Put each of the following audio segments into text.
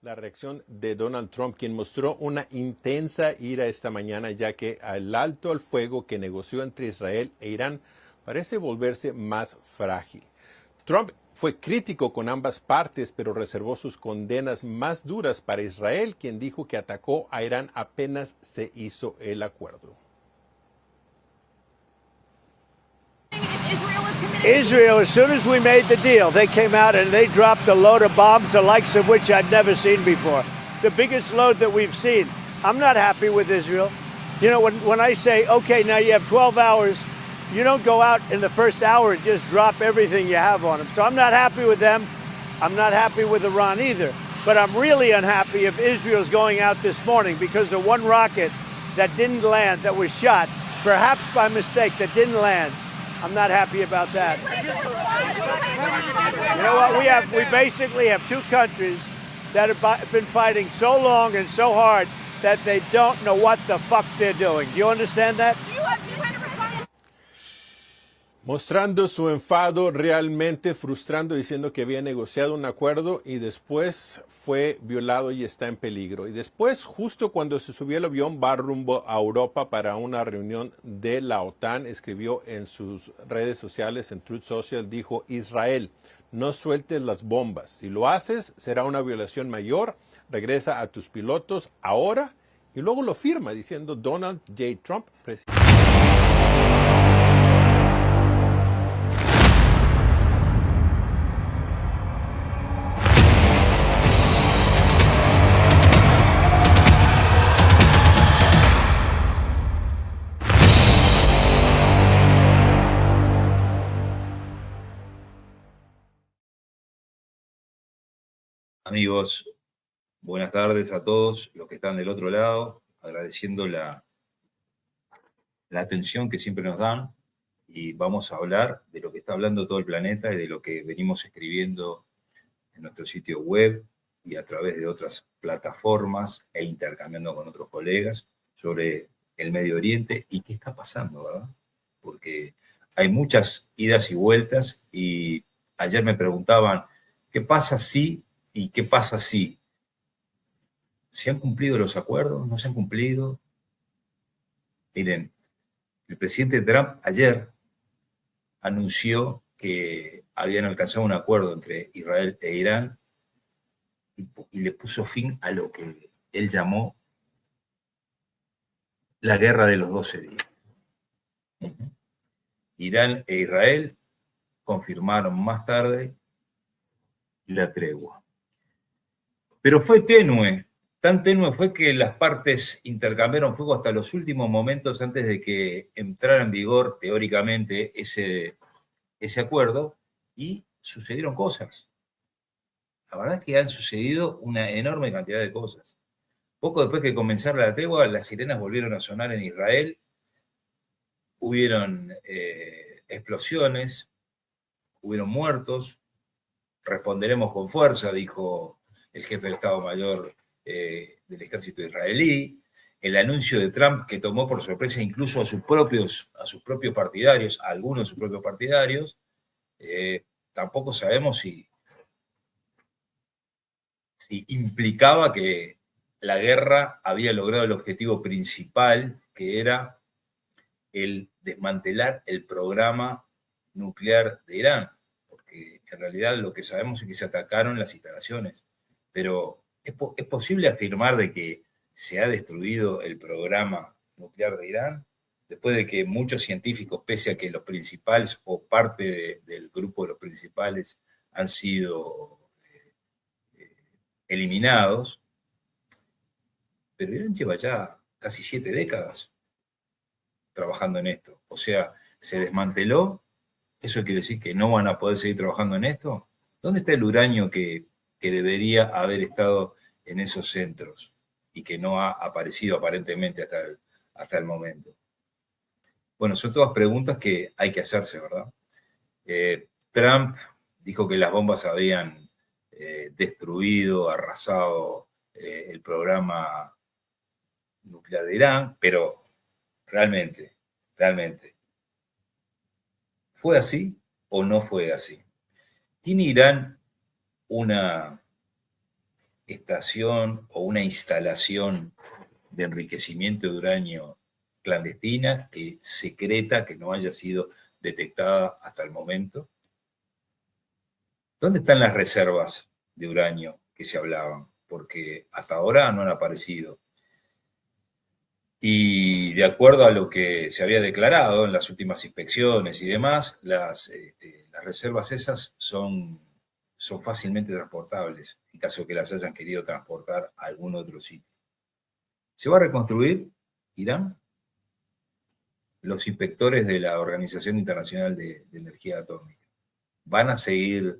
La reacción de Donald Trump, quien mostró una intensa ira esta mañana, ya que el alto al fuego que negoció entre Israel e Irán parece volverse más frágil. Trump fue crítico con ambas partes, pero reservó sus condenas más duras para Israel, quien dijo que atacó a Irán apenas se hizo el acuerdo. Israel, as soon as we made the deal, they came out and they dropped a load of bombs, the likes of which I'd never seen before. The biggest load that we've seen. I'm not happy with Israel. You know, when I say, okay, now you have 12 hours, you don't go out in the first hour and just drop everything you have on them. So I'm not happy with them. I'm not happy with Iran either. But I'm really unhappy if Israel's going out this morning because of one rocket that didn't land, that was shot, perhaps by mistake, that didn't land. I'm not happy about that. You know what? We basically have two countries that have been fighting so long and so hard that they don't know what the fuck they're doing. Do you understand that? Mostrando su enfado, realmente frustrando, diciendo que había negociado un acuerdo y después fue violado y está en peligro. Y después, justo cuando se subió el avión, va rumbo a Europa para una reunión de la OTAN, escribió en sus redes sociales, en Truth Social, dijo: Israel, no sueltes las bombas. Si lo haces, será una violación mayor. Regresa a tus pilotos ahora. Y luego lo firma diciendo Donald J. Trump, presidente. Amigos, buenas tardes a todos los que están del otro lado, agradeciendo la atención que siempre nos dan, y vamos a hablar de lo que está hablando todo el planeta y de lo que venimos escribiendo en nuestro sitio web y a través de otras plataformas e intercambiando con otros colegas sobre el Medio Oriente y qué está pasando, ¿verdad? Porque hay muchas idas y vueltas y ayer me preguntaban, ¿qué pasa si? ¿Y qué pasa si? ¿Se han cumplido los acuerdos? ¿No se han cumplido? Miren, el presidente Trump ayer anunció que habían alcanzado un acuerdo entre Israel e Irán y le puso fin a lo que él llamó la guerra de los 12 días. Irán e Israel confirmaron más tarde la tregua. Pero fue tenue, tan tenue fue que las partes intercambiaron fuego hasta los últimos momentos antes de que entrara en vigor teóricamente ese acuerdo, y sucedieron cosas. La verdad es que han sucedido una enorme cantidad de cosas. Poco después que comenzara la tregua, las sirenas volvieron a sonar en Israel, hubieron explosiones, hubieron muertos, responderemos con fuerza, dijo el jefe del Estado Mayor del ejército israelí. El anuncio de Trump, que tomó por sorpresa incluso a sus propios partidarios, a algunos de sus propios partidarios, tampoco sabemos si implicaba que la guerra había logrado el objetivo principal, que era el desmantelar el programa nuclear de Irán, porque en realidad lo que sabemos es que se atacaron las instalaciones, pero ¿es posible afirmar de que se ha destruido el programa nuclear de Irán? Después de que muchos científicos, pese a que los principales o parte del grupo de los principales han sido eliminados, pero Irán lleva ya casi 7 décadas trabajando en esto. O sea, se desmanteló. ¿Eso quiere decir que no van a poder seguir trabajando en esto? ¿Dónde está el uranio que debería haber estado en esos centros y que no ha aparecido aparentemente hasta el momento? Bueno, son todas preguntas que hay que hacerse, ¿verdad? Trump dijo que las bombas habían destruido, arrasado el programa nuclear de Irán, pero realmente, ¿fue así o no fue así? ¿Tiene Irán una estación o una instalación de enriquecimiento de uranio clandestina, secreta, que no haya sido detectada hasta el momento? ¿Dónde están las reservas de uranio que se hablaban? Porque hasta ahora no han aparecido. Y de acuerdo a lo que se había declarado en las últimas inspecciones y demás, las reservas esas son fácilmente transportables, en caso de que las hayan querido transportar a algún otro sitio. ¿Se va a reconstruir Irán? Los inspectores de la Organización Internacional de Energía Atómica van a seguir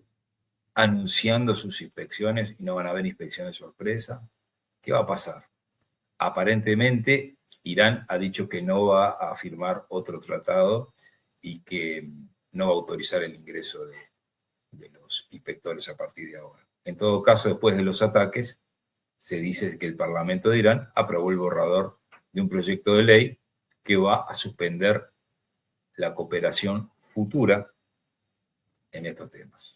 anunciando sus inspecciones y no van a haber inspecciones sorpresa. ¿Qué va a pasar? Aparentemente, Irán ha dicho que no va a firmar otro tratado y que no va a autorizar el ingreso de los inspectores a partir de ahora. En todo caso, después de los ataques, se dice que el Parlamento de Irán aprobó el borrador de un proyecto de ley que va a suspender la cooperación futura en estos temas.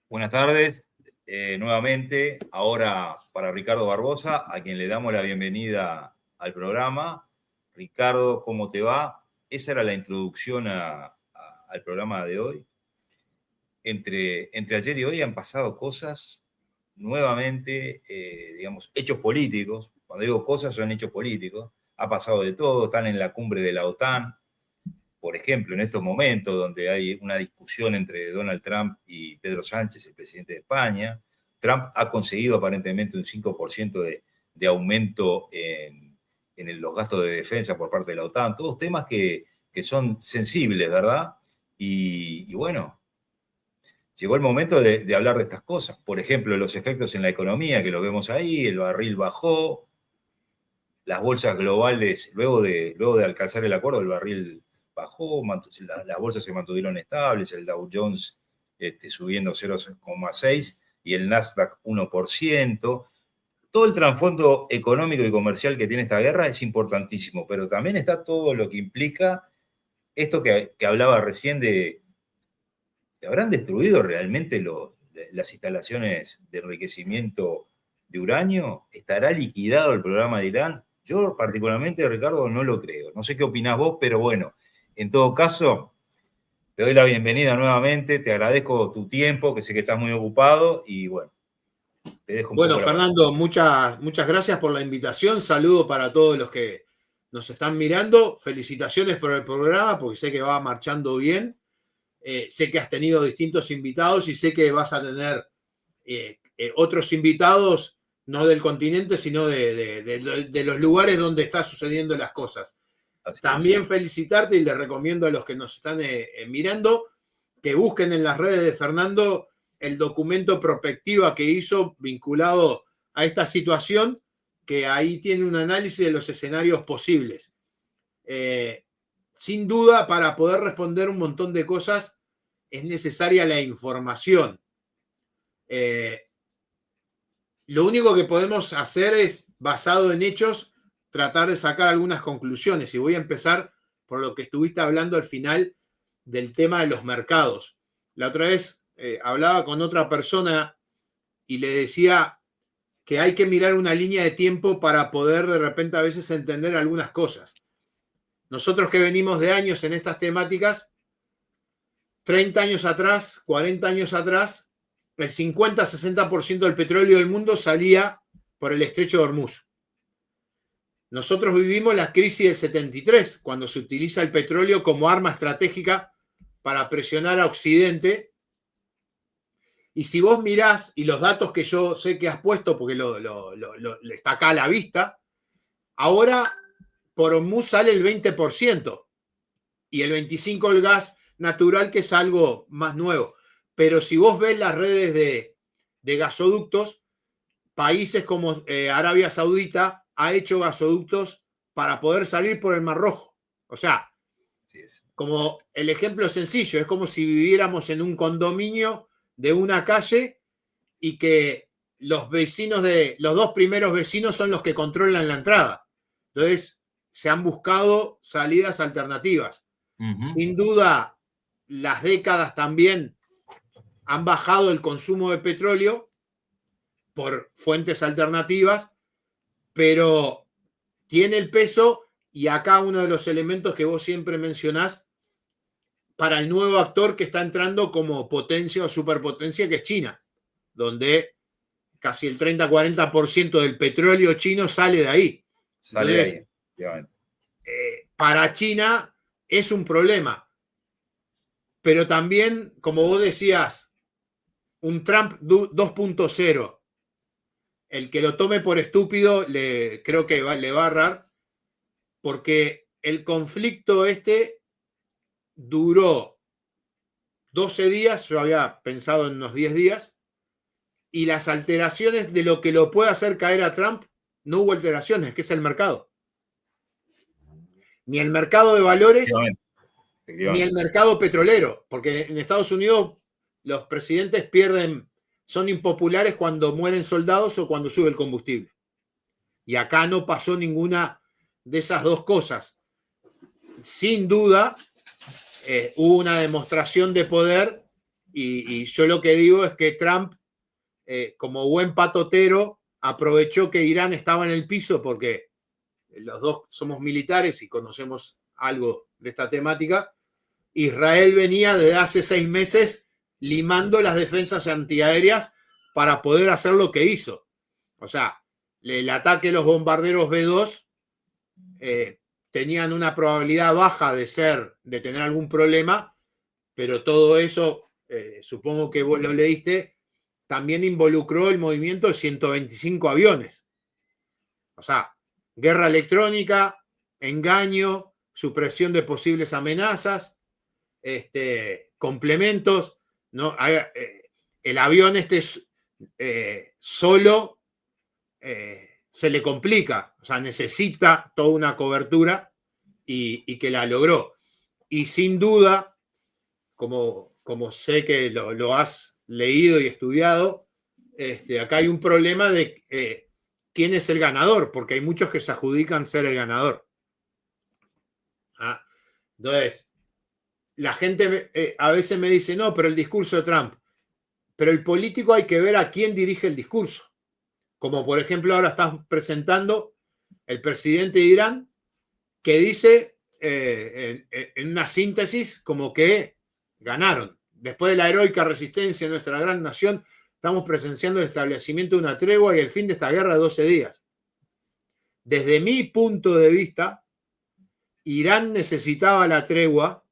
Buenas tardes, nuevamente, ahora para Ricardo Barbosa, a quien le damos la bienvenida al programa. Ricardo, ¿cómo te va? Esa era la introducción al programa de hoy. Entre ayer y hoy han pasado cosas nuevamente, digamos, hechos políticos. Cuando digo cosas son hechos políticos. Ha pasado de todo, están en la cumbre de la OTAN, por ejemplo, en estos momentos donde hay una discusión entre Donald Trump y Pedro Sánchez, el presidente de España. Trump ha conseguido aparentemente un 5% de aumento en los gastos de defensa por parte de la OTAN. Todos temas que son sensibles, ¿verdad? Y bueno, llegó el momento de hablar de estas cosas. Por ejemplo, los efectos en la economía, que lo vemos ahí, el barril bajó, las bolsas globales, luego de alcanzar el acuerdo, el barril bajó, las bolsas se mantuvieron estables, el Dow Jones subiendo 0,6 y el Nasdaq 1%. Todo el trasfondo económico y comercial que tiene esta guerra es importantísimo, pero también está todo lo que implica esto que hablaba recién de, ¿se habrán destruido realmente las instalaciones de enriquecimiento de uranio? ¿Estará liquidado el programa de Irán? Yo particularmente, Ricardo, no lo creo. No sé qué opinás vos, pero bueno, en todo caso, te doy la bienvenida nuevamente, te agradezco tu tiempo, que sé que estás muy ocupado y bueno, te dejo un Bueno, poco la Fernando, muchas gracias por la invitación. Saludo para todos los que nos están mirando. Felicitaciones por el programa, porque sé que va marchando bien. Sé que has tenido distintos invitados y sé que vas a tener otros invitados, no del continente, sino de los lugares donde están sucediendo las cosas. También felicitarte y les recomiendo a los que nos están mirando que busquen en las redes de Fernando el documento prospectiva que hizo vinculado a esta situación, que ahí tiene un análisis de los escenarios posibles. Sin duda, para poder responder un montón de cosas, es necesaria la información. Lo único que podemos hacer es, basado en hechos, tratar de sacar algunas conclusiones. Y voy a empezar por lo que estuviste hablando al final del tema de los mercados. La otra vez hablaba con otra persona y le decía que hay que mirar una línea de tiempo para poder de repente a veces entender algunas cosas. Nosotros que venimos de años en estas temáticas, 30 años atrás, 40 años atrás, el 50-60% del petróleo del mundo salía por el estrecho de Hormuz. Nosotros vivimos la crisis del 73, cuando se utiliza el petróleo como arma estratégica para presionar a Occidente. Y si vos mirás, y los datos que yo sé que has puesto, porque está acá a la vista, ahora por Hormuz sale el 20% y el 25% el gas natural, que es algo más nuevo. Pero si vos ves las redes de gasoductos, países como Arabia Saudita ha hecho gasoductos para poder salir por el Mar Rojo. O sea, como el ejemplo sencillo, es como si viviéramos en un condominio de una calle y que los vecinos los dos primeros vecinos son los que controlan la entrada. Entonces, se han buscado salidas alternativas. Sin duda, las décadas también han bajado el consumo de petróleo por fuentes alternativas, pero tiene el peso, y acá uno de los elementos que vos siempre mencionás para el nuevo actor que está entrando como potencia o superpotencia, que es China, donde casi el 30-40% del petróleo chino sale de ahí. Entonces, para China es un problema, pero también, como vos decías, un Trump 2.0, el que lo tome por estúpido, creo que le va a errar, porque el conflicto duró 12 días, yo había pensado en unos 10 días, y las alteraciones de lo que lo puede hacer caer a Trump, no hubo alteraciones, que es el mercado. Ni el mercado de valores, ni el mercado petrolero, porque en Estados Unidos los presidentes son impopulares cuando mueren soldados o cuando sube el combustible. Y acá no pasó ninguna de esas dos cosas. Sin duda, hubo una demostración de poder, y yo lo que digo es que Trump, como buen patotero, aprovechó que Irán estaba en el piso, porque los dos somos militares y conocemos algo de esta temática. Israel venía desde hace 6 meses limando las defensas antiaéreas para poder hacer lo que hizo. O sea, el ataque de los bombarderos B-2 tenían una probabilidad baja de tener algún problema, pero todo eso, supongo que vos lo leíste, también involucró el movimiento de 125 aviones. O sea, guerra electrónica, engaño, supresión de posibles amenazas, complementos, ¿no? El avión solo se le complica, o sea, necesita toda una cobertura, y que la logró. Y sin duda, como sé que lo has leído y estudiado, acá hay un problema de quién es el ganador, porque hay muchos que se adjudican ser el ganador. Entonces, la gente a veces me dice, no, pero el discurso de Trump. Pero el político hay que ver a quién dirige el discurso. Como por ejemplo ahora estás presentando el presidente de Irán, que dice en una síntesis como que ganaron. Después de la heroica resistencia de nuestra gran nación, estamos presenciando el establecimiento de una tregua y el fin de esta guerra de 12 días. Desde mi punto de vista, Irán necesitaba la tregua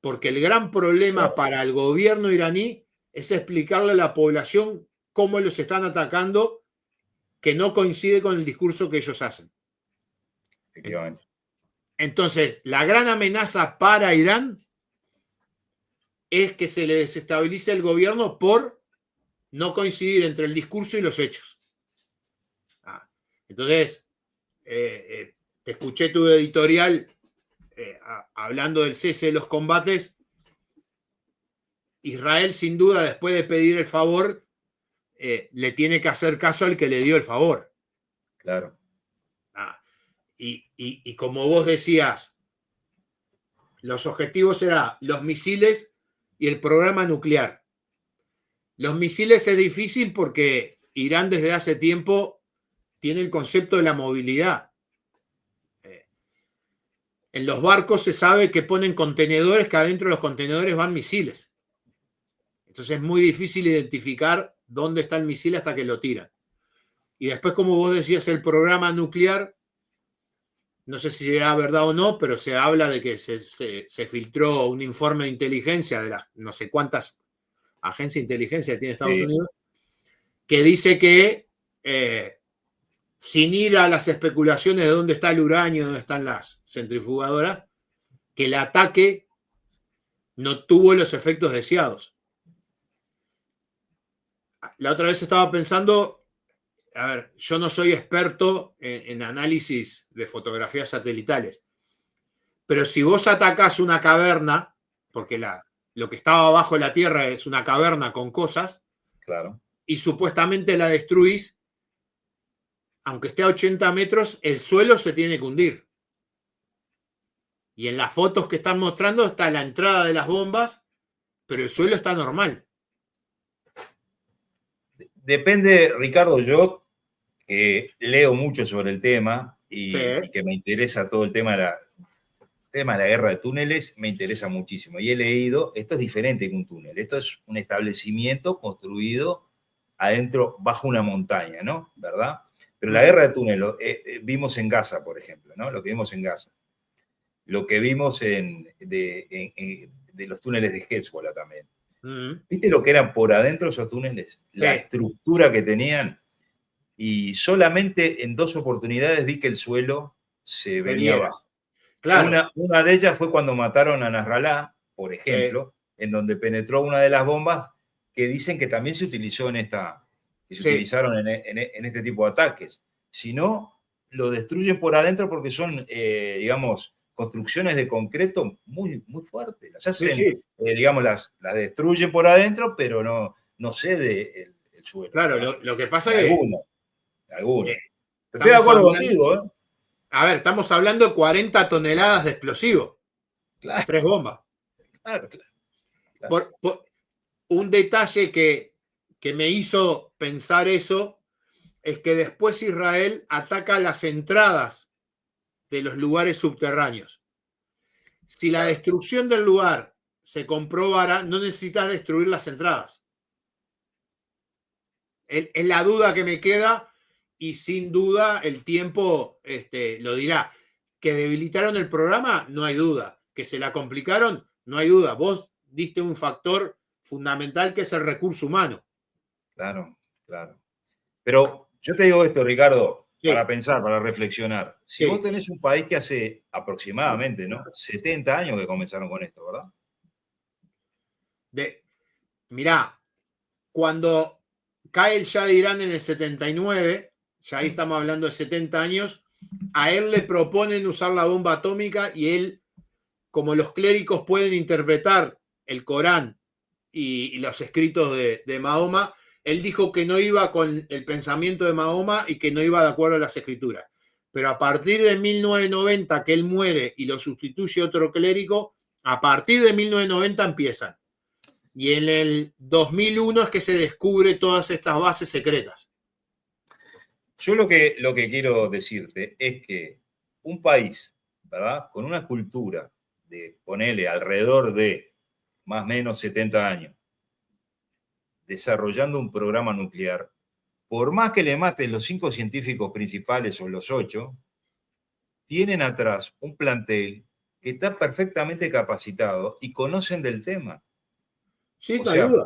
porque el gran problema para el gobierno iraní es explicarle a la población cómo los están atacando, que no coincide con el discurso que ellos hacen. Efectivamente. Entonces, la gran amenaza para Irán es que se le desestabilice el gobierno por no coincidir entre el discurso y los hechos. Entonces, te escuché tu editorial hablando del cese de los combates. Israel, sin duda, después de pedir el favor, le tiene que hacer caso al que le dio el favor. Claro. Y como vos decías, los objetivos eran los misiles y el programa nuclear. Los misiles es difícil porque Irán desde hace tiempo tiene el concepto de la movilidad. En los barcos se sabe que ponen contenedores, que adentro de los contenedores van misiles. Entonces es muy difícil identificar dónde está el misil hasta que lo tiran. Y después, como vos decías, el programa nuclear, no sé si será verdad o no, pero se habla de que se filtró un informe de inteligencia de las no sé cuántas agencias de inteligencia que tiene Estados Unidos, que dice que sin ir a las especulaciones de dónde está el uranio, dónde están las centrifugadoras, que el ataque no tuvo los efectos deseados. La otra vez estaba pensando, a ver, yo no soy experto en análisis de fotografías satelitales, pero si vos atacás una caverna, porque lo que estaba abajo de la Tierra es una caverna con cosas, claro, y supuestamente la destruís, aunque esté a 80 metros, el suelo se tiene que hundir. Y en las fotos que están mostrando está la entrada de las bombas, pero el suelo está normal. Depende, Ricardo, yo que leo mucho sobre el tema y Sí, que me interesa todo el tema de la guerra de túneles, me interesa muchísimo. Y he leído, esto es diferente que un túnel, esto es un establecimiento construido adentro, bajo una montaña, ¿no? ¿Verdad? Pero la guerra de túneles, vimos en Gaza, por ejemplo, ¿no? Lo que vimos en Gaza. Lo que vimos de los túneles de Hezbollah también. ¿Viste lo que eran por adentro esos túneles? La estructura que tenían. Y solamente en 2 oportunidades vi que el suelo se venía abajo. claro. Una de ellas fue cuando mataron a Nasrallah, por Sí, ejemplo, en donde penetró una de las bombas que dicen que también se utilizó que se sí, utilizaron en este tipo de ataques. Si no, lo destruyen por adentro porque son, digamos, construcciones de concreto muy, muy fuertes. Las sí, hacen, sí. digamos, las destruyen por adentro, pero no cede el suelo, Claro, ¿verdad? lo que pasa En es que algunos. Estoy de estamos acuerdo hablando, contigo, ¿eh? a ver, estamos hablando de 40 toneladas de explosivo, Claro, 3 bombas. claro, claro. Por un detalle que me hizo pensar eso es que después Israel ataca las entradas de los lugares subterráneos. Si la Claro. destrucción del lugar se comprobara, no necesitas destruir las entradas. Es la duda que me queda y sin duda el tiempo lo dirá. Que debilitaron el programa, no hay duda. Que se la complicaron, no hay duda. Vos diste un factor fundamental que es el recurso humano. Claro, claro. Pero yo te digo esto, Ricardo, para Sí, pensar, para reflexionar. Si vos sí. tenés un país que hace aproximadamente, ¿no? 70 años que comenzaron con esto, ¿verdad? Mirá, cuando cae el Shah de Irán en el 79, ya ahí estamos hablando de 70 años, a él le proponen usar la bomba atómica y él, como los clérigos pueden interpretar el Corán y los escritos de Mahoma, él dijo que no iba con el pensamiento de Mahoma y que no iba de acuerdo a las escrituras. Pero a partir de 1990, que él muere y lo sustituye otro clérigo, a partir de 1990 empiezan. Y en el 2001 es que se descubre todas estas bases secretas. Yo lo que quiero decirte es que un país, ¿verdad? Con una cultura de, ponele, alrededor de más o menos 70 años, desarrollando un programa nuclear, por más que le maten los 5 científicos principales o los 8, tienen atrás un plantel que está perfectamente capacitado y conocen del tema. Sí, O no hay sea, duda.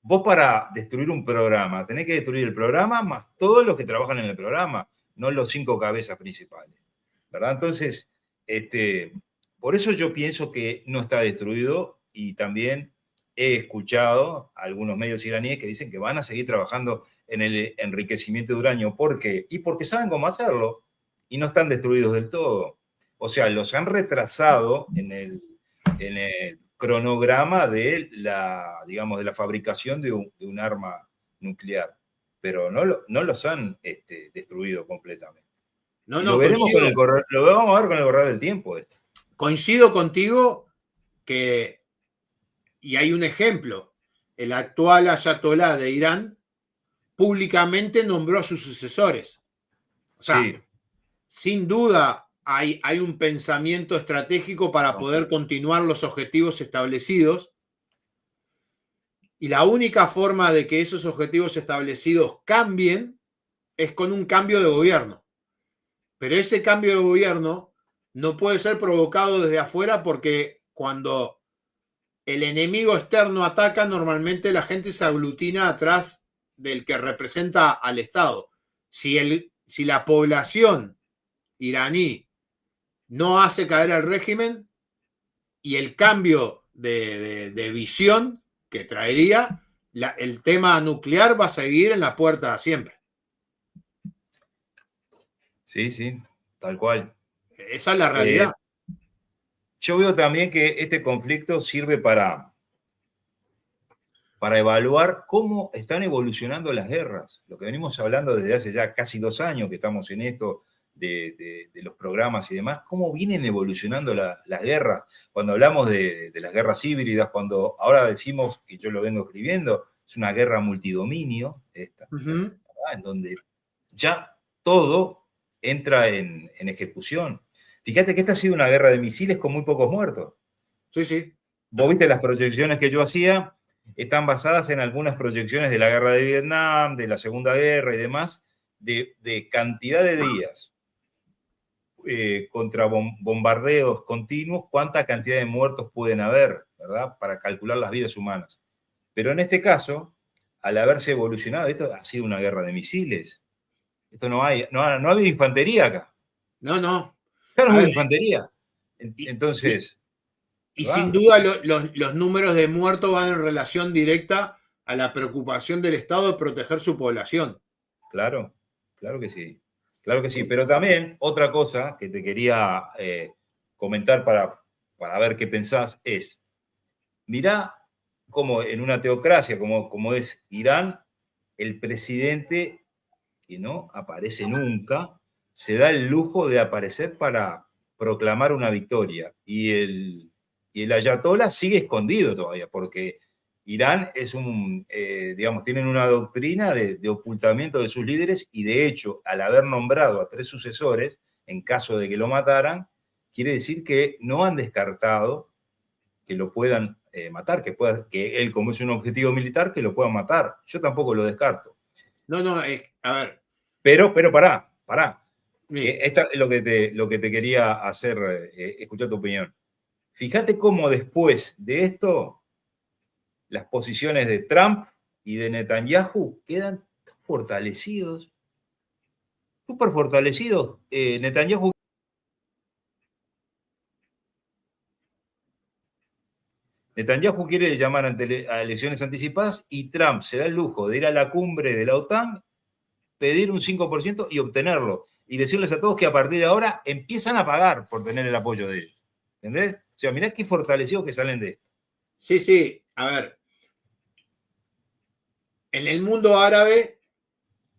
vos para destruir un programa, tenés que destruir el programa más todos los que trabajan en el programa, no los 5 cabezas principales. ¿Verdad? Entonces, por eso yo pienso que no está destruido y también he escuchado a algunos medios iraníes que dicen que van a seguir trabajando en el enriquecimiento de uranio. ¿Por qué? Y porque saben cómo hacerlo y no están destruidos del todo. O sea, los han retrasado en el cronograma de digamos, de la fabricación de un arma nuclear, pero no los han destruido completamente. No, Y lo no, veremos lo vamos a ver con el correr del tiempo. coincido contigo que, y hay un ejemplo, el actual ayatolá de Irán públicamente nombró a sus sucesores. O sea, Sí, sin duda hay un pensamiento estratégico para poder continuar los objetivos establecidos y la única forma de que esos objetivos establecidos cambien es con un cambio de gobierno. Pero ese cambio de gobierno no puede ser provocado desde afuera porque cuando el enemigo externo ataca, normalmente la gente se aglutina atrás del que representa al Estado. Si la población iraní no hace caer al régimen y el cambio de visión que traería, el tema nuclear va a seguir en la puerta siempre. sí, tal cual. Esa es la Eh, realidad. yo veo también que este conflicto sirve para evaluar cómo están evolucionando las guerras. Lo que venimos hablando desde hace ya casi 2 años que estamos en esto, de los programas y demás, cómo vienen evolucionando las guerras. Cuando hablamos de las guerras híbridas, cuando ahora decimos, que yo lo vengo escribiendo, es una guerra multidominio, esta, ¿verdad? En donde ya todo entra en ejecución. Fíjate que esta ha sido una guerra de misiles con muy pocos muertos. Sí, sí. Vos viste las proyecciones que yo hacía, están basadas en algunas proyecciones de la guerra de Vietnam, de la Segunda Guerra y demás, de cantidad de días contra bombardeos continuos, cuánta cantidad de muertos pueden haber, ¿verdad? Para calcular las vidas humanas. Pero en este caso, al haberse evolucionado, esto ha sido una guerra de misiles. Esto no ha habido infantería acá. No, no. Acá no A hubo ver, infantería. Entonces, y ¿verdad? sin duda los números de muertos van en relación directa a la preocupación del Estado de proteger su población. Claro, claro que sí. Claro que sí. Pero también otra cosa que te quería comentar para ver qué pensás es, mirá cómo en una teocracia como es Irán, el presidente, que no aparece nunca, se da el lujo de aparecer para proclamar una victoria. Y el ayatollah sigue escondido todavía, porque Irán es digamos, tienen una doctrina de ocultamiento de sus líderes y de hecho, al haber nombrado a 3 sucesores, en caso de que lo mataran, quiere decir que no han descartado que lo puedan matar, que él, como es un objetivo militar, que lo puedan matar. Yo tampoco lo descarto. No, no, a ver. Pero pará. Sí. Esta es lo que te quería hacer, escuchar tu opinión. Fíjate cómo después de esto, las posiciones de Trump y de Netanyahu quedan fortalecidos, súper fortalecidos. Netanyahu quiere llamar a elecciones anticipadas y Trump se da el lujo de ir a la cumbre de la OTAN, pedir un 5% y obtenerlo. Y decirles a todos que a partir de ahora empiezan a pagar por tener el apoyo de ellos. ¿Entendés? O sea, mirá qué fortalecidos que salen de esto. Sí, sí. A ver. En el mundo árabe,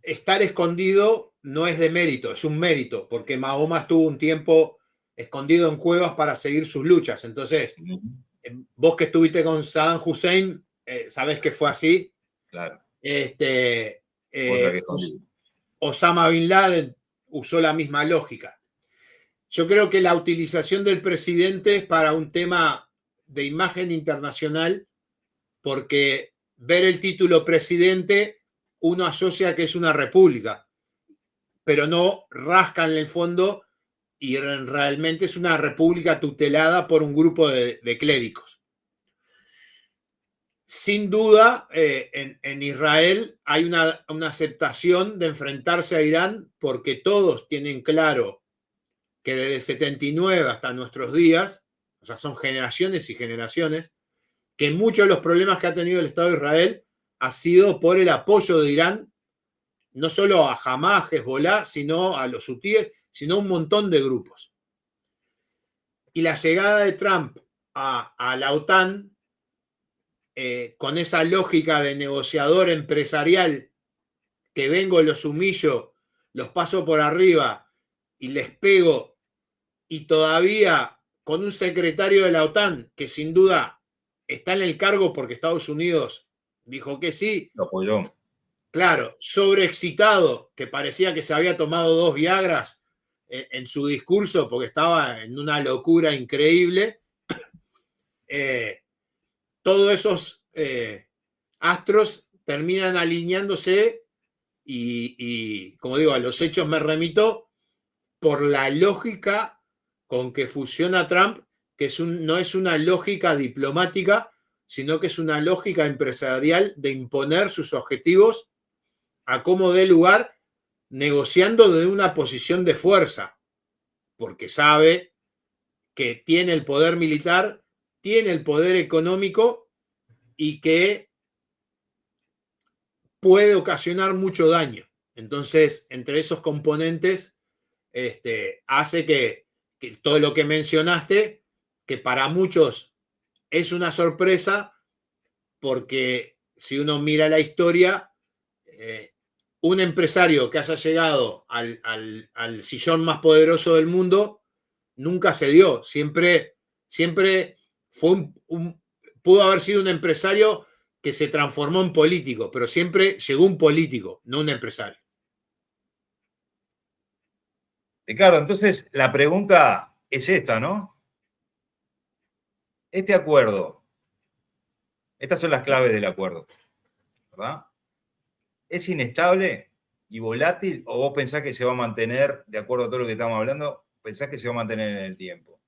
estar escondido no es de mérito, es un mérito, porque Mahoma estuvo un tiempo escondido en cuevas para seguir sus luchas. Entonces, vos que estuviste con Saddam Hussein, sabés que fue así. Claro. Otra que escondido. Osama Bin Laden usó la misma lógica. Yo creo que la utilización del presidente es para un tema de imagen internacional, porque ver el título presidente uno asocia que es una república, pero no rascan en el fondo y realmente es una república tutelada por un grupo de clérigos. Sin duda, en Israel hay una aceptación de enfrentarse a Irán porque todos tienen claro que desde el 79 hasta nuestros días, o sea, son generaciones y generaciones, que muchos de los problemas que ha tenido el Estado de Israel ha sido por el apoyo de Irán, no solo a Hamas, Hezbollah, sino a los hutíes, sino a un montón de grupos. Y la llegada de Trump a la OTAN, con esa lógica de negociador empresarial, que vengo, los humillo, los paso por arriba y les pego, y todavía con un secretario de la OTAN que sin duda está en el cargo porque Estados Unidos dijo que sí. Lo apoyó. Claro, sobreexcitado, que parecía que se había tomado 2 Viagras en su discurso porque estaba en una locura increíble. Todos esos astros terminan alineándose y, como digo, a los hechos me remito por la lógica con que fusiona Trump, que no es una lógica diplomática, sino que es una lógica empresarial de imponer sus objetivos a como dé lugar, negociando desde una posición de fuerza, porque sabe que tiene el poder militar, tiene el poder económico y que puede ocasionar mucho daño. Entonces, entre esos componentes, hace que todo lo que mencionaste, que para muchos es una sorpresa, porque si uno mira la historia, un empresario que haya llegado al sillón más poderoso del mundo nunca se dio. Siempre fue pudo haber sido un empresario que se transformó en político, pero siempre llegó un político, no un empresario. Ricardo, entonces la pregunta es esta, ¿no? Este acuerdo, estas son las claves del acuerdo, ¿verdad? ¿Es inestable y volátil o vos pensás que se va a mantener, de acuerdo a todo lo que estamos hablando, pensás que se va a mantener en el tiempo?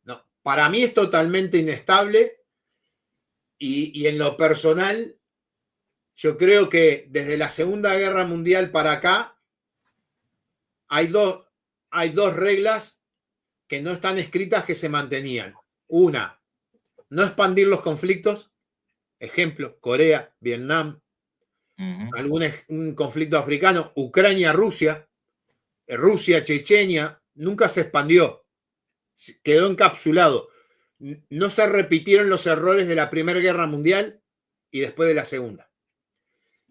No, para mí es totalmente inestable y en lo personal, yo creo que desde la Segunda Guerra Mundial para acá hay dos reglas que no están escritas que se mantenían. Una, no expandir los conflictos. Ejemplo, Corea, Vietnam, un conflicto africano, Ucrania, Rusia, Chechenia, nunca se expandió. Quedó encapsulado. No se repitieron los errores de la Primera Guerra Mundial y después de la Segunda.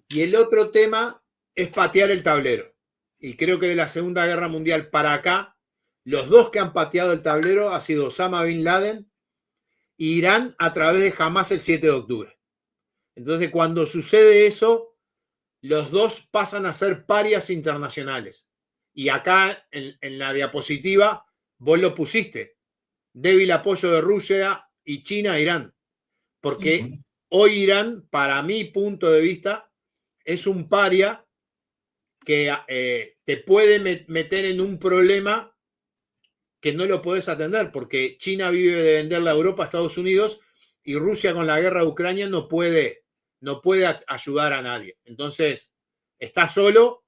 Y el otro tema es patear el tablero. Y creo que de la Segunda Guerra Mundial para acá, los dos que han pateado el tablero ha sido Osama Bin Laden e Irán a través de Hamas el 7 de octubre. Entonces, cuando sucede eso, los dos pasan a ser parias internacionales. Y acá, en la diapositiva, vos lo pusiste. Débil apoyo de Rusia y China a Irán. Porque hoy Irán, para mi punto de vista, es un paria que te puede meter en un problema que no lo podés atender, porque China vive de venderle a Europa, a Estados Unidos, y Rusia con la guerra de Ucrania no puede ayudar a nadie. Entonces, está solo,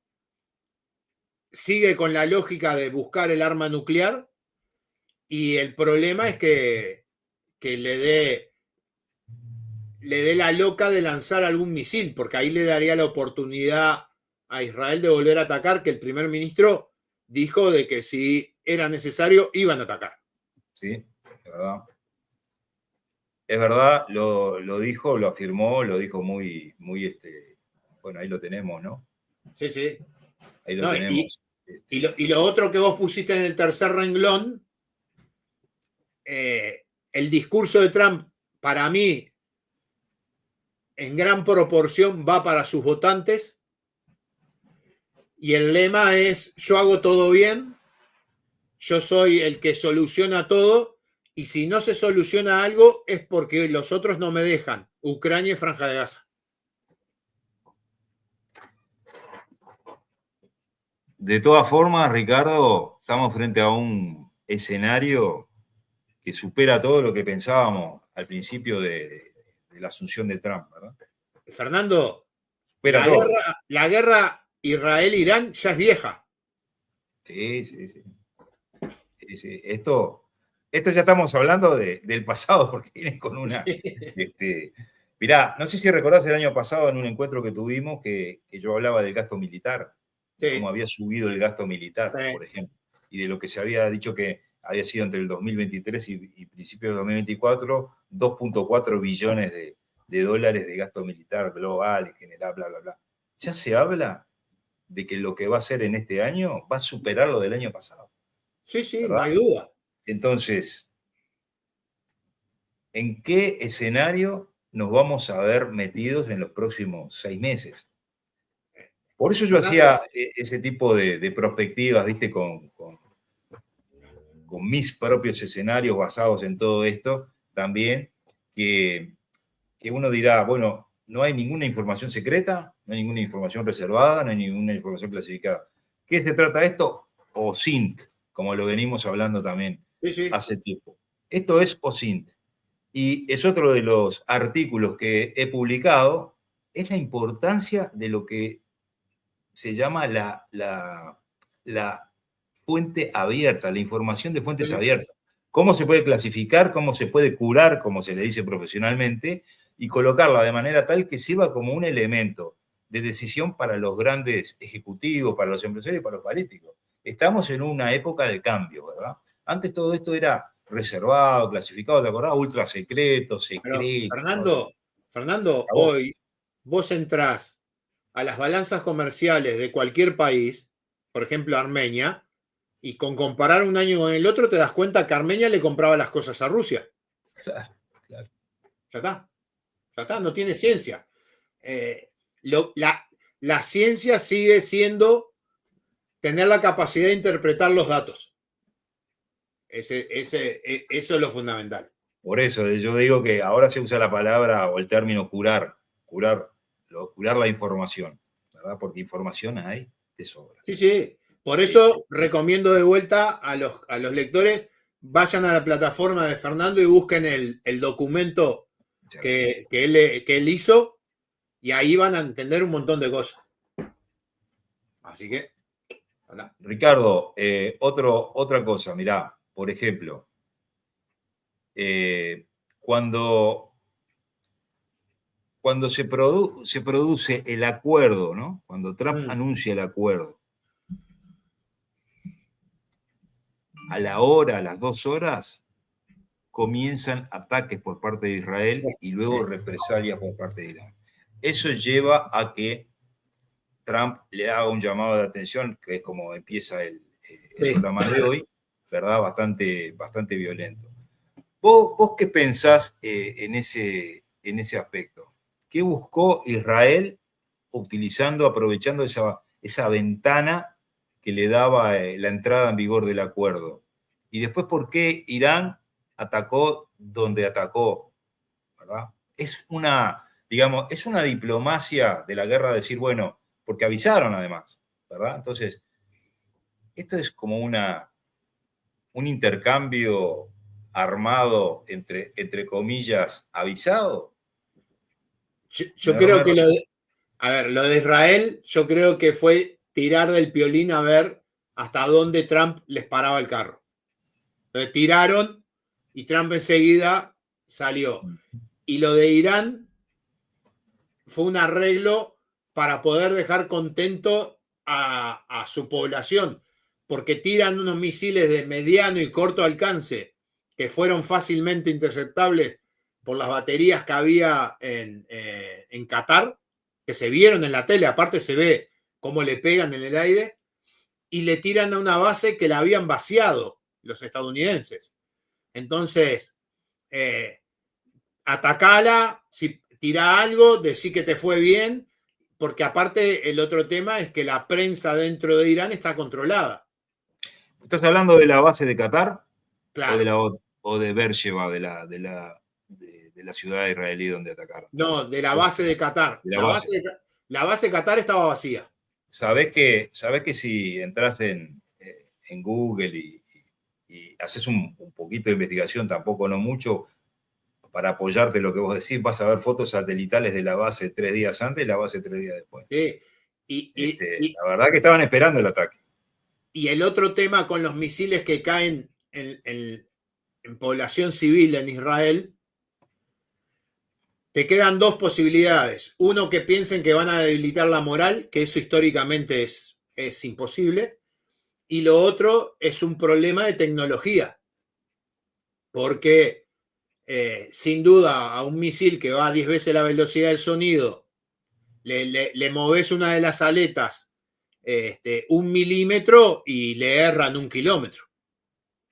sigue con la lógica de buscar el arma nuclear, y el problema es que le dé la loca de lanzar algún misil, porque ahí le daría la oportunidad a Israel de volver a atacar, que el primer ministro dijo de que si era necesario iban a atacar. Sí, es verdad. Es verdad, lo dijo, lo afirmó, lo dijo muy, bueno, ahí lo tenemos, ¿no? Sí, sí. Ahí lo tenemos. Y lo otro que vos pusiste en el tercer renglón, el discurso de Trump, para mí, en gran proporción va para sus votantes, y el lema es: yo hago todo bien, yo soy el que soluciona todo, y si no se soluciona algo es porque los otros no me dejan. Ucrania y Franja de Gaza. De todas formas, Ricardo, estamos frente a un escenario que supera todo lo que pensábamos al principio de la asunción de Trump, ¿verdad? Fernando, Supera todo. La guerra Israel-Irán ya es vieja. Sí. Esto ya estamos hablando del pasado, porque viene con una... Mirá, no sé si recordás el año pasado en un encuentro que tuvimos que yo hablaba del gasto militar, de cómo había subido el gasto militar, por ejemplo, y de lo que se había dicho que había sido entre el 2023 y principios de 2024, 2.4 billones de dólares de gasto militar global, en general, bla, bla, bla. Ya se habla de que lo que va a hacer en este año va a superar lo del año pasado. Sí, ¿verdad? No hay duda. Entonces, ¿en qué escenario nos vamos a ver metidos en los próximos 6 meses? Por eso yo hacía ese tipo de perspectivas, ¿viste? Con mis propios escenarios basados en todo esto, también, que uno dirá, bueno, no hay ninguna información secreta, no hay ninguna información reservada, no hay ninguna información clasificada. ¿Qué se trata esto? OSINT, como lo venimos hablando también hace tiempo. Esto es OSINT. Y es otro de los artículos que he publicado, es la importancia de lo que se llama la fuente abierta, la información de fuentes abiertas. Cómo se puede clasificar, cómo se puede curar, como se le dice profesionalmente, y colocarla de manera tal que sirva como un elemento de decisión para los grandes ejecutivos, para los empresarios y para los políticos. Estamos en una época de cambio, ¿verdad? Antes todo esto era reservado, clasificado, ¿te acordás? Ultra secreto, secreto. Fernando, hoy vos entrás a las balanzas comerciales de cualquier país, por ejemplo Armenia, y con comparar un año con el otro te das cuenta que Armenia le compraba las cosas a Rusia. Claro, claro. Ya está, no tiene ciencia. La ciencia sigue siendo tener la capacidad de interpretar los datos. Eso es lo fundamental. Por eso yo digo que ahora se usa la palabra o el término curar la información, ¿verdad? Porque información hay de sobra. Sí, sí. Por eso recomiendo de vuelta a los lectores, vayan a la plataforma de Fernando y busquen el documento que él hizo, y ahí van a entender un montón de cosas. Así que, hola. Ricardo, otra cosa, mirá, por ejemplo, cuando se produce el acuerdo, ¿no? Cuando Trump anuncia el acuerdo, a las 2 horas, comienzan ataques por parte de Israel y luego represalias por parte de Irán. Eso lleva a que Trump le haga un llamado de atención, que es como empieza el programa de hoy, ¿verdad? Bastante violento. ¿Vos qué pensás en ese aspecto? ¿Qué buscó Israel aprovechando esa ventana que le daba la entrada en vigor del acuerdo? Y después, ¿por qué Irán atacó donde atacó? ¿Verdad? Es una diplomacia de la guerra decir, bueno, porque avisaron además, ¿verdad? Entonces, esto es como un intercambio armado, entre comillas, avisado. Yo creo que lo de Israel, yo creo que fue tirar del piolín a ver hasta dónde Trump les paraba el carro. Entonces tiraron y Trump enseguida salió. Y lo de Irán fue un arreglo para poder dejar contento a su población, porque tiran unos misiles de mediano y corto alcance que fueron fácilmente interceptables por las baterías que había en Qatar, que se vieron en la tele, aparte se ve cómo le pegan en el aire, y le tiran a una base que la habían vaciado los estadounidenses. Entonces, atacala, si tira algo, decí que te fue bien, porque aparte el otro tema es que la prensa dentro de Irán está controlada. ¿Estás hablando de la base de Qatar? Claro. ¿O de Beersheba, de la ciudad israelí donde atacaron? No, de la base de Qatar. La base de Qatar estaba vacía. Sabés que si entras en Google y haces un poquito de investigación, tampoco no mucho, para apoyarte en lo que vos decís, vas a ver fotos satelitales de la base 3 días antes y la base 3 días después. Sí. La verdad que estaban esperando el ataque. Y el otro tema con los misiles que caen en población civil en Israel, te quedan dos posibilidades. Uno, que piensen que van a debilitar la moral, que eso históricamente es imposible. Y lo otro es un problema de tecnología. Porque sin duda a un misil que va a 10 veces la velocidad del sonido, le moves una de las aletas 1 milímetro y le erran 1 kilómetro.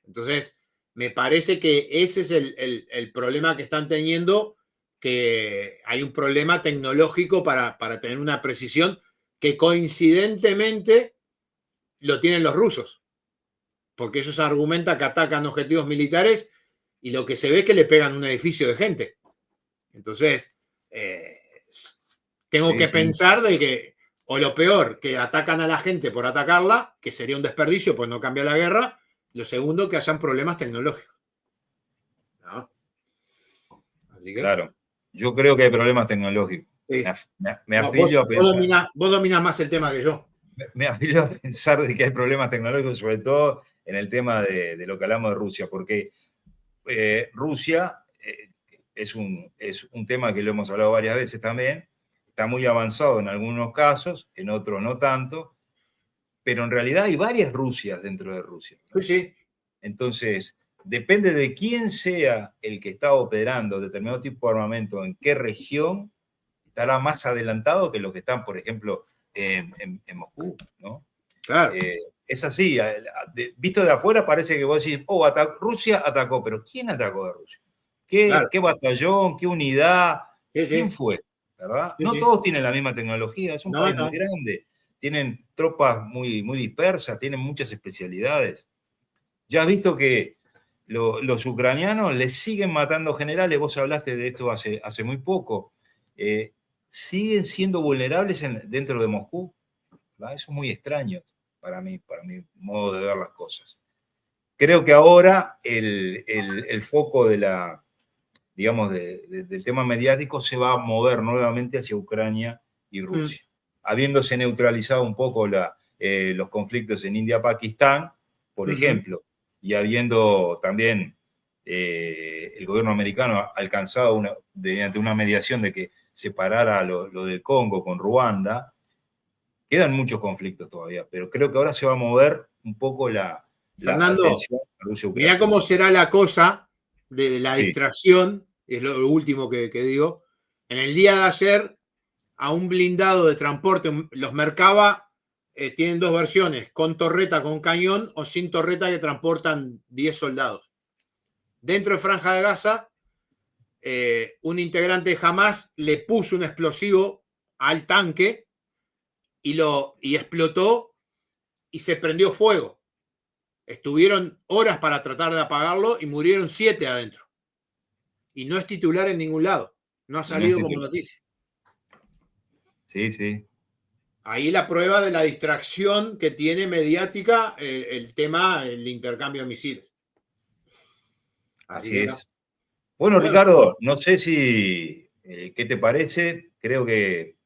Entonces, me parece que ese es el problema que están teniendo, que hay un problema tecnológico para tener una precisión que coincidentemente lo tienen los rusos, porque ellos argumentan que atacan objetivos militares y lo que se ve es que le pegan un edificio de gente. Entonces, tengo que pensar de que, o lo peor, que atacan a la gente por atacarla, que sería un desperdicio, pues no cambia la guerra. Lo segundo, que hayan problemas tecnológicos. ¿No? Así que, claro, yo creo que hay problemas tecnológicos. Sí. Me afilio a pensar. Vos dominás más el tema que yo. Me afilio a pensar de que hay problemas tecnológicos, sobre todo en el tema de lo que hablamos de Rusia, porque Rusia es un tema que lo hemos hablado varias veces también, está muy avanzado en algunos casos, en otros no tanto, pero en realidad hay varias Rusias dentro de Rusia, ¿no? Sí. Entonces, depende de quién sea el que está operando determinado tipo de armamento, en qué región, estará más adelantado que los que están, por ejemplo, en Moscú, ¿no? Claro. Es así, visto de afuera parece que vos decís, Rusia atacó, pero ¿quién atacó de Rusia? Claro. ¿Qué batallón? ¿Qué unidad? Sí, ¿Quién sí. fue? ¿Verdad? Sí, No sí. todos tienen la misma tecnología, es un No, país no. muy grande, tienen tropas muy, muy dispersas, tienen muchas especialidades. Ya has visto que los ucranianos les siguen matando generales, vos hablaste de esto hace muy poco, siguen siendo vulnerables dentro de Moscú, ¿verdad? Eso es muy extraño para mi modo de ver las cosas. Creo que ahora el foco digamos, del tema mediático se va a mover nuevamente hacia Ucrania y Rusia. Habiéndose neutralizado un poco los conflictos en India-Pakistán, por ejemplo, y habiendo también el gobierno americano alcanzado mediante una mediación de que separara lo del Congo con Ruanda, quedan muchos conflictos todavía, pero creo que ahora se va a mover un poco la Fernando, atención a Rusia-Ucrania. mirá cómo será la cosa de la Sí. distracción, es lo último que digo. En el día de ayer, a un blindado de transporte, los Merkava tienen dos versiones, con torreta, con cañón, o sin torreta, que transportan 10 soldados. Dentro de Franja de Gaza, un integrante de Hamas le puso un explosivo al tanque y explotó y se prendió fuego. Estuvieron horas para tratar de apagarlo y murieron 7 adentro. Y no es titular en ningún lado. No ha salido como noticia. Sí, sí. Ahí la prueba de la distracción que tiene mediática el tema del intercambio de misiles. Así es. Bueno, Ricardo, no sé si, ¿qué te parece? Creo que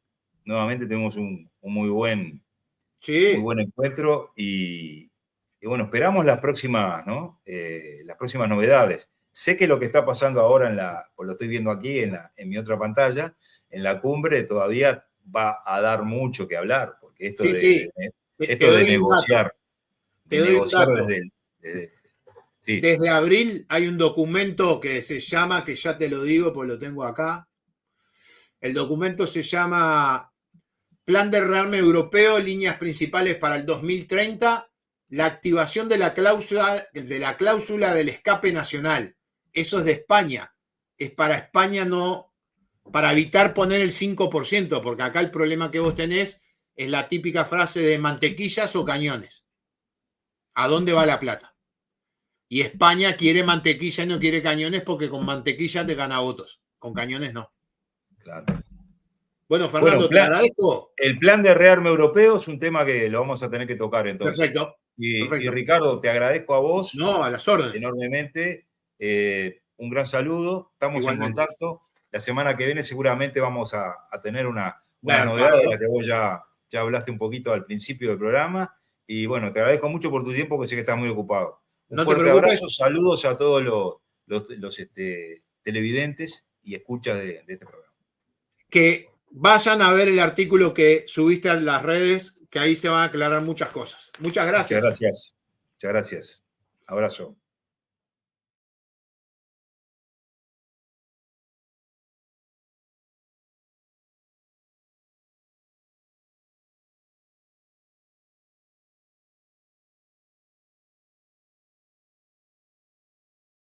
nuevamente tenemos un muy buen encuentro y bueno, esperamos las próximas, ¿no? Las próximas novedades. Sé que lo que está pasando ahora pues lo estoy viendo aquí en mi otra pantalla, en la cumbre todavía va a dar mucho que hablar, porque esto de negociar, sí. Desde abril hay un documento que se llama, que ya te lo digo, pues lo tengo acá. El documento se llama Plan de Rearme Europeo, líneas principales para el 2030, la activación de la cláusula del escape nacional. Eso es de España. Es para España, no para evitar poner el 5%, porque acá el problema que vos tenés es la típica frase de mantequillas o cañones. ¿A dónde va la plata? Y España quiere mantequilla y no quiere cañones porque con mantequilla te gana votos, con cañones no. Claro. Bueno, Fernando, te agradezco. El plan de rearme europeo es un tema que lo vamos a tener que tocar entonces. Perfecto. Y Ricardo, te agradezco a vos. No, a las órdenes. Enormemente. Un gran saludo. Estamos igualmente en contacto. La semana que viene seguramente vamos a tener una novedad de la que vos ya hablaste un poquito al principio del programa. Y bueno, te agradezco mucho por tu tiempo, que sé que estás muy ocupado. Un fuerte abrazo, saludos a todos los televidentes y escuchas de este programa. Que vayan a ver el artículo que subiste a las redes, que ahí se van a aclarar muchas cosas. Muchas gracias. Muchas gracias. Muchas gracias. Abrazo.